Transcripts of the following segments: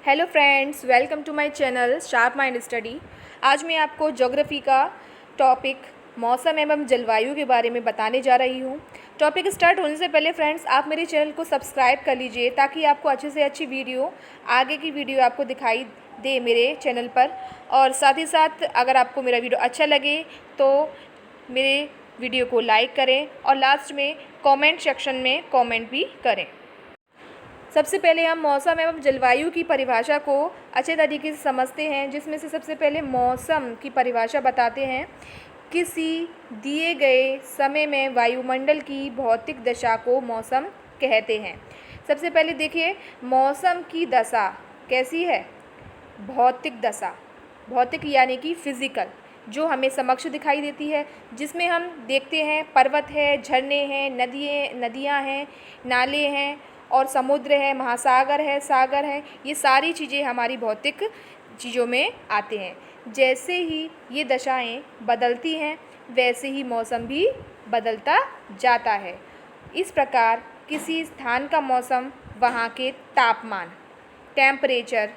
Hello friends, welcome to my channel sharp mind study. आज मैं आपको ज्योग्राफी का टॉपिक मौसम एवं जलवायु के बारे में बताने जा रही हूँ। टॉपिक स्टार्ट होने से पहले फ्रेंड्स, आप मेरे चैनल को सब्सक्राइब कर लीजिए ताकि आपको अच्छे से अच्छी वीडियो, आगे की वीडियो आपको दिखाई दे मेरे चैनल पर। और साथ ही साथ अगर आपको मेरा वीडियो अच्छा लगे तो मेरे वीडियो को लाइक करें और लास्ट में कमेंट सेक्शन में कमेंट भी करें। सबसे पहले हम मौसम एवं जलवायु की परिभाषा को अच्छे तरीके से समझते हैं, जिसमें से सबसे पहले मौसम की परिभाषा बताते हैं। किसी दिए गए समय में वायुमंडल की भौतिक दशा को मौसम कहते हैं। सबसे पहले देखिए, मौसम की दशा कैसी है? भौतिक दशा, भौतिक यानी कि फिजिकल, जो हमें समक्ष दिखाई देती है, जिसमें हम देखते हैं पर्वत है, झरने हैं, नदियाँ हैं, नाले हैं और समुद्र है, महासागर है, सागर है। ये सारी चीज़ें हमारी भौतिक चीज़ों में आते हैं। जैसे ही ये दशाएं बदलती हैं वैसे ही मौसम भी बदलता जाता है। इस प्रकार किसी स्थान का मौसम वहाँ के तापमान, टेम्परेचर,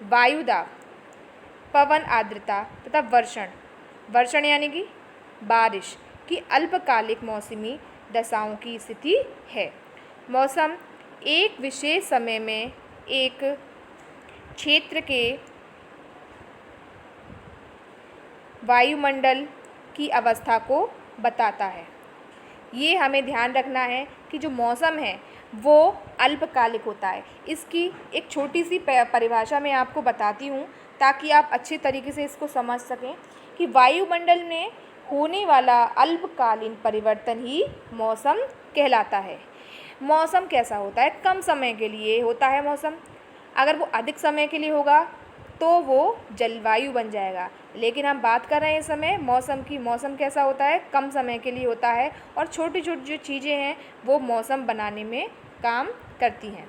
वायुदाब, पवन आर्द्रता तथा वर्षण यानी कि बारिश की अल्पकालिक मौसमी दशाओं की स्थिति है। मौसम एक विशेष समय में एक क्षेत्र के वायुमंडल की अवस्था को बताता है। ये हमें ध्यान रखना है कि जो मौसम है वो अल्पकालिक होता है। इसकी एक छोटी सी परिभाषा मैं आपको बताती हूँ ताकि आप अच्छे तरीके से इसको समझ सकें कि वायुमंडल में होने वाला अल्पकालीन परिवर्तन ही मौसम कहलाता है। मौसम कैसा होता है? कम समय के लिए होता है मौसम। अगर वो अधिक समय के लिए होगा तो वो जलवायु बन जाएगा। लेकिन हम बात कर रहे हैं इस समय मौसम की। मौसम कैसा होता है? कम समय के लिए होता है और छोटी छोटी जो चीज़ें हैं वो मौसम बनाने में काम करती हैं।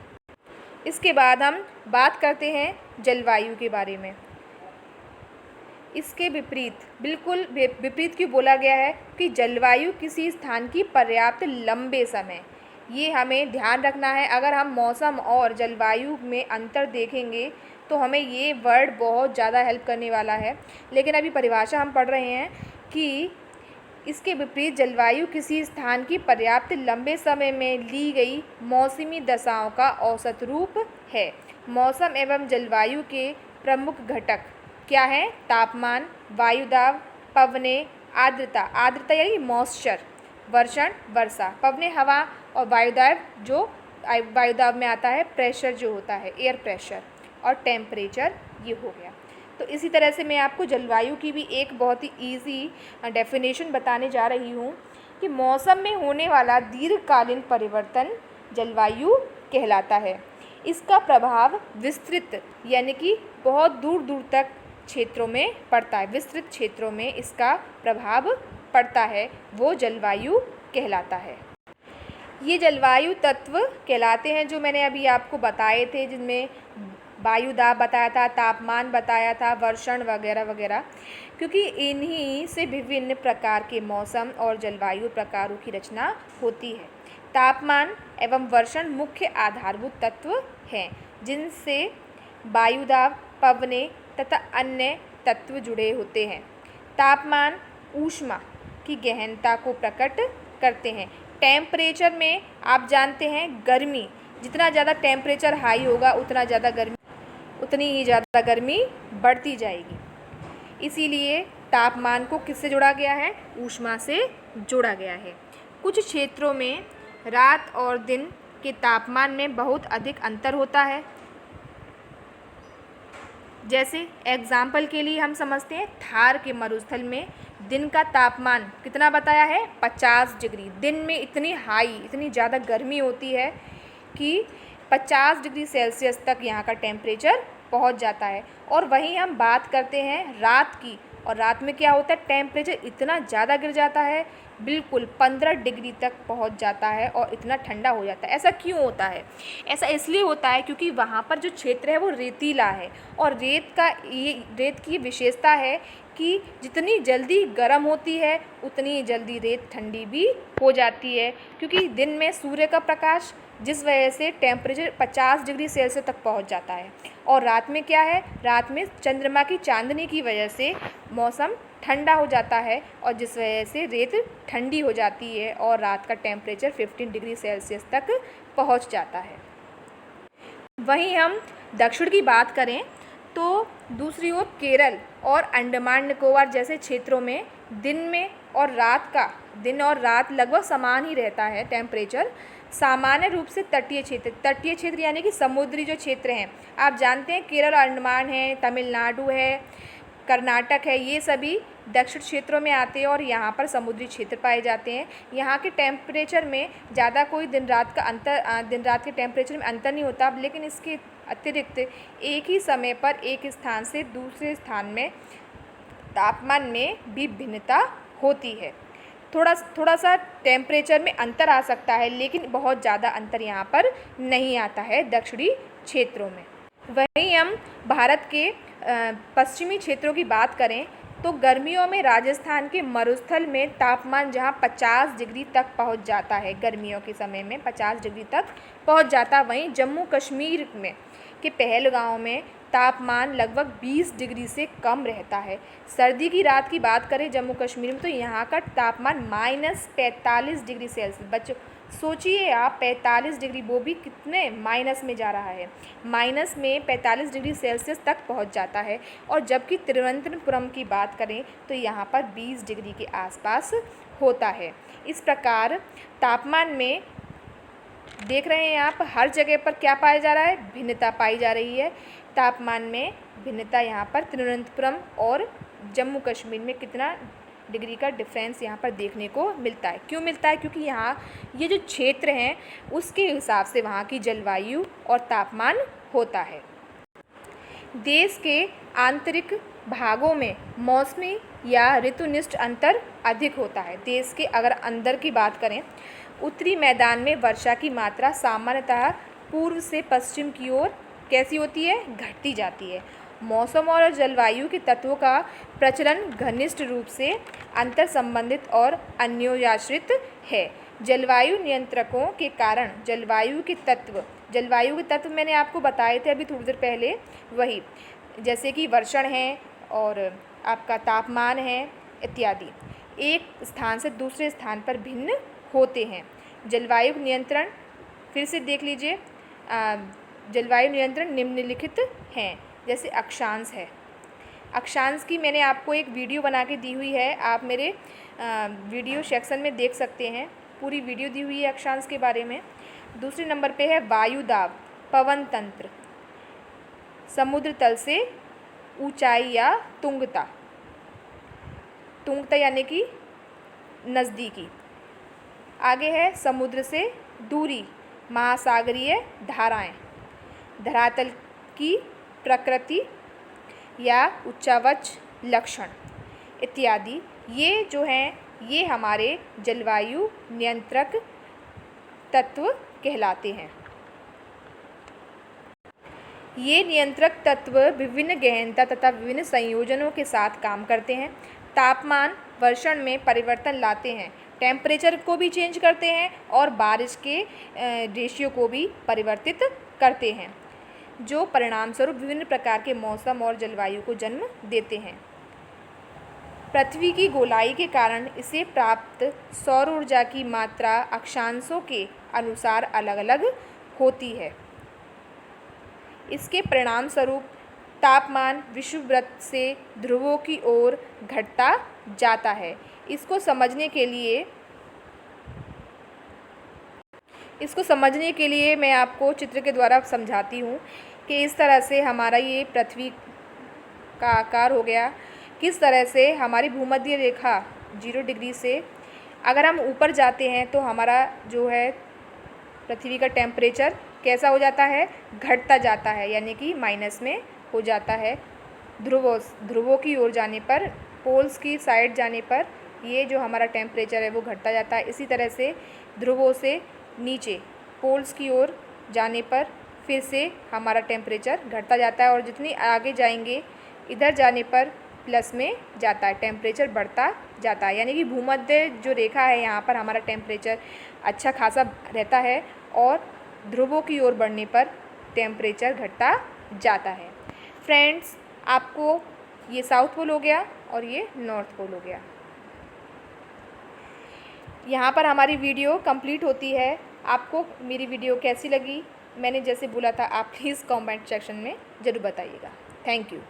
इसके बाद हम बात करते हैं जलवायु के बारे में। इसके विपरीत, बिल्कुल विपरीत क्यों बोला गया है? कि जलवायु किसी स्थान की पर्याप्त लंबे समय, ये हमें ध्यान रखना है। अगर हम मौसम और जलवायु में अंतर देखेंगे तो हमें ये वर्ड बहुत ज़्यादा हेल्प करने वाला है। लेकिन अभी परिभाषा हम पढ़ रहे हैं कि इसके विपरीत जलवायु किसी स्थान की पर्याप्त लंबे समय में ली गई मौसमी दशाओं का औसत रूप है। मौसम एवं जलवायु के प्रमुख घटक क्या हैं? तापमान, वायुदाब, पवनें, आर्द्रता, आर्द्रता यानी मॉइस्चर, वर्षण, वर्षा, पवनें हवा और वायुदाब में आता है प्रेशर, जो होता है एयर प्रेशर, और टेम्परेचर, ये हो गया। तो इसी तरह से मैं आपको जलवायु की भी एक बहुत ही ईजी डेफिनेशन बताने जा रही हूँ कि मौसम में होने वाला दीर्घकालीन परिवर्तन जलवायु कहलाता है। इसका प्रभाव विस्तृत यानी कि बहुत दूर दूर तक क्षेत्रों में पड़ता है। विस्तृत क्षेत्रों में इसका प्रभाव पड़ता है, वो जलवायु कहलाता है। ये जलवायु तत्व कहलाते हैं जो मैंने अभी आपको बताए थे, जिनमें वायुदाब बताया था, तापमान बताया था, वर्षण वगैरह वगैरह, क्योंकि इन्हीं से विभिन्न प्रकार के मौसम और जलवायु प्रकारों की रचना होती है। तापमान एवं वर्षण मुख्य आधारभूत तत्व हैं, जिनसे वायुदाब, पवनें तथा अन्य तत्व जुड़े होते हैं। तापमान ऊष्मा की गहनता को प्रकट करते हैं। टेम्परेचर में आप जानते हैं गर्मी, जितना ज़्यादा टेम्परेचर हाई होगा उतनी ही ज़्यादा गर्मी बढ़ती जाएगी। इसीलिए तापमान को किससे जोड़ा गया है? ऊष्मा से जोड़ा गया है। कुछ क्षेत्रों में रात और दिन के तापमान में बहुत अधिक अंतर होता है। जैसे एग्जाम्पल के लिए हम समझते हैं, थार के मरुस्थल में दिन का तापमान कितना बताया है? 50 डिग्री। दिन में इतनी ज़्यादा गर्मी होती है कि 50 डिग्री सेल्सियस तक यहाँ का टेम्परेचर पहुँच जाता है। और वहीं हम बात करते हैं रात की, और रात में क्या होता है? टेम्परेचर इतना ज़्यादा गिर जाता है, बिल्कुल 15 डिग्री तक पहुंच जाता है और इतना ठंडा हो जाता है। ऐसा क्यों होता है? ऐसा इसलिए होता है क्योंकि वहाँ पर जो क्षेत्र है वो रेतीला है, और रेत की विशेषता है कि जितनी जल्दी गर्म होती है उतनी जल्दी रेत ठंडी भी हो जाती है, क्योंकि दिन में सूर्य का प्रकाश जिस वजह से टेम्परेचर 50 डिग्री सेल्सियस तक पहुंच जाता है। और रात में क्या है, रात में चंद्रमा की चांदनी की वजह से मौसम ठंडा हो जाता है और जिस वजह से रेत ठंडी हो जाती है और रात का टेम्परेचर 15 डिग्री सेल्सियस तक पहुंच जाता है। वहीं हम दक्षिण की बात करें तो दूसरी ओर केरल और अंडमान निकोबार जैसे क्षेत्रों में दिन और रात लगभग समान ही रहता है टेम्परेचर। सामान्य रूप से तटीय क्षेत्र यानी कि समुद्री जो क्षेत्र हैं, आप जानते हैं केरल और अंडमान है, तमिलनाडु है, कर्नाटक है, ये सभी दक्षिण क्षेत्रों में आते हैं और यहाँ पर समुद्री क्षेत्र पाए जाते हैं। यहाँ के टेम्परेचर में ज़्यादा कोई दिन रात के टेम्परेचर में अंतर नहीं होता, लेकिन इसके अतिरिक्त एक ही समय पर एक स्थान से दूसरे स्थान में तापमान में भी भिन्नता होती है। थोड़ा सा टेम्परेचर में अंतर आ सकता है, लेकिन बहुत ज़्यादा अंतर यहाँ पर नहीं आता है दक्षिणी क्षेत्रों में। वहीं हम भारत के पश्चिमी क्षेत्रों की बात करें तो गर्मियों में राजस्थान के मरुस्थल में तापमान जहां 50 डिग्री तक पहुंच जाता है, गर्मियों के समय में 50 डिग्री तक पहुंच जाता। वहीं जम्मू कश्मीर में के पहलगांव में तापमान लगभग 20 डिग्री से कम रहता है। सर्दी की रात की बात करें जम्मू कश्मीर में तो यहाँ का तापमान -45 डिग्री सेल्सियस, बच्चों सोचिए आप 45 डिग्री, वो भी कितने माइनस में जा रहा है, माइनस में 45 डिग्री सेल्सियस तक पहुँच जाता है। और जबकि तिरुवनंतपुरम की बात करें तो यहाँ पर 20 डिग्री के आसपास होता है। इस प्रकार तापमान में देख रहे हैं आप हर जगह पर क्या पाया जा रहा है, भिन्नता पाई जा रही है। तापमान में भिन्नता यहाँ पर तिरुवनंतपुरम और जम्मू कश्मीर में कितना डिग्री का डिफरेंस यहाँ पर देखने को मिलता है। क्यों मिलता है? क्योंकि यहाँ ये जो क्षेत्र हैं उसके हिसाब से वहाँ की जलवायु और तापमान होता है। देश के आंतरिक भागों में मौसमी या ऋतुनिष्ठ अंतर अधिक होता है। देश के अगर अंदर की बात करें, उत्तरी मैदान में वर्षा की मात्रा सामान्यतः पूर्व से पश्चिम की ओर कैसी होती है, घटती जाती है। मौसम और जलवायु के तत्वों का प्रचलन घनिष्ठ रूप से अंतर संबंधित और अन्योन्याश्रित है। जलवायु नियंत्रकों के कारण जलवायु के तत्व मैंने आपको बताए थे अभी थोड़ी देर पहले, वही जैसे कि वर्षण है और आपका तापमान है इत्यादि, एक स्थान से दूसरे स्थान पर भिन्न होते हैं। जलवायु नियंत्रण फिर से देख लीजिए, जलवायु नियंत्रण निम्नलिखित हैं, जैसे अक्षांश है। अक्षांश की मैंने आपको एक वीडियो बना के दी हुई है, आप मेरे वीडियो सेक्शन में देख सकते हैं, पूरी वीडियो दी हुई है अक्षांश के बारे में। दूसरे नंबर पे है वायु दाब, पवन तंत्र, समुद्र तल से ऊंचाई या तुंगता यानी कि नज़दीकी। आगे है समुद्र से दूरी, महासागरीय धाराएं, धरातल की प्रकृति या उच्चावच लक्षण इत्यादि। ये जो हैं ये हमारे जलवायु नियंत्रक तत्व कहलाते हैं। ये नियंत्रक तत्व विभिन्न गहनता तथा विभिन्न संयोजनों के साथ काम करते हैं। तापमान वर्षण में परिवर्तन लाते हैं, टेम्परेचर को भी चेंज करते हैं और बारिश के रेशियो को भी परिवर्तित करते हैं, जो परिणामस्वरूप विभिन्न प्रकार के मौसम और जलवायु को जन्म देते हैं। पृथ्वी की गोलाई के कारण इसे प्राप्त सौर ऊर्जा की मात्रा अक्षांशों के अनुसार अलग अलग होती है। इसके परिणाम स्वरूप तापमान विषुववृत्त से ध्रुवों की ओर घटता जाता है। इसको समझने के लिए मैं आपको चित्र के द्वारा समझाती हूँ कि इस तरह से हमारा ये पृथ्वी का आकार हो गया। किस तरह से हमारी भूमध्य रेखा 0 डिग्री से अगर हम ऊपर जाते हैं तो हमारा जो है पृथ्वी का टेम्परेचर कैसा हो जाता है, घटता जाता है, यानी कि माइनस में हो जाता है। ध्रुवों की ओर जाने पर, पोल्स की साइड जाने पर ये जो हमारा टेम्परेचर है वो घटता जाता है। इसी तरह से ध्रुवों से नीचे पोल्स की ओर जाने पर फिर से हमारा टेम्परेचर घटता जाता है और जितनी आगे जाएंगे इधर जाने पर प्लस में जाता है, टेम्परेचर बढ़ता जाता है। यानी कि भूमध्य जो रेखा है यहाँ पर हमारा टेम्परेचर अच्छा खासा रहता है और ध्रुवों की ओर बढ़ने पर टेम्परेचर घटता जाता है। फ्रेंड्स, आपको ये साउथ पोल हो गया और ये नॉर्थ पोल हो गया। यहाँ पर हमारी वीडियो कंप्लीट होती है। आपको मेरी वीडियो कैसी लगी, मैंने जैसे बोला था, आप प्लीज़ कमेंट सेक्शन में ज़रूर बताइएगा। Thank you.